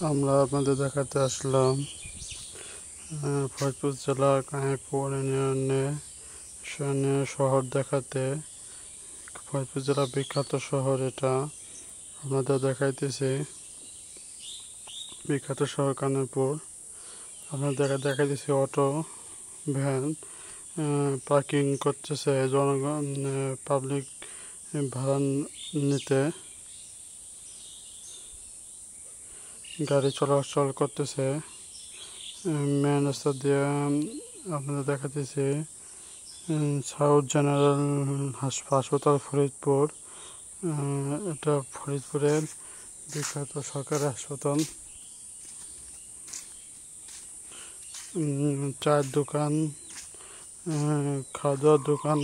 আমরা আপনাদের দেখাতে আসলাম ফরিদপুর জেলার কাহিপুর ইউনিয়নে শহর দেখাতে। ফরিদপুর জেলার বিখ্যাত শহর এটা আপনাদের দেখাইতেছি। বিখ্যাত শহর কানিপুর আপনাদের দেখাইতেছি। অটো ভ্যান পার্কিং করতেছে, জনগণ পাবলিক ভাড়া নিতে গাড়ি চলাচল করতেছে। মেন রাস্তা দিয়ে আপনাদের দেখাতেছি সাউথ জেনারেল হাসপাতাল ফরিদপুর। এটা ফরিদপুরের বিখ্যাত সরকারি হাসপাতাল। চায়ের দোকান, খাওয়া দাওয়ার দোকান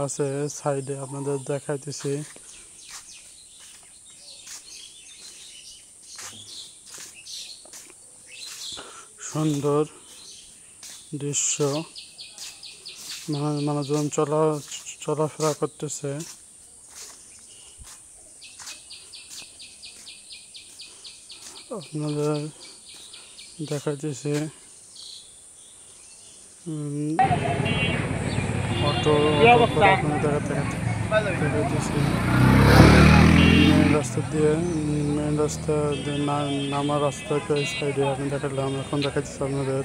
আছে সাইডে আপনাদের দেখাইতেছি। সুন্দর দৃশ্য, মানুষজন চলাফেরা করতেছে। আপনাদের দেখাইতেছি অটো আপনাদের দেখাইতেছি। মেন রাস্তা দিয়ে নামার রাস্তাকে সাইডে আপনি দেখালাম। এখন দেখাচ্ছি আপনাদের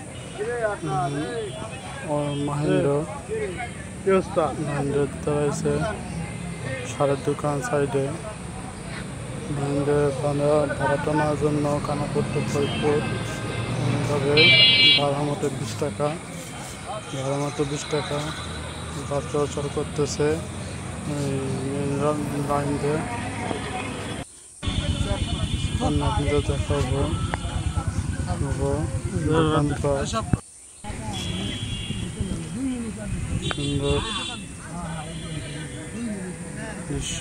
মাহেন্দ্র দাঁড়াইছে সারের দোকান সাইডে। মাহেন্দ্র ভাড়া টানার জন্য কানাপুর টু ফরিদপুর ভাড়া মতো 20 টাকা, বাস চলাচল করতেছে লাইন দিয়ে। আপনাদের দেখাবো সুন্দর দৃশ্য।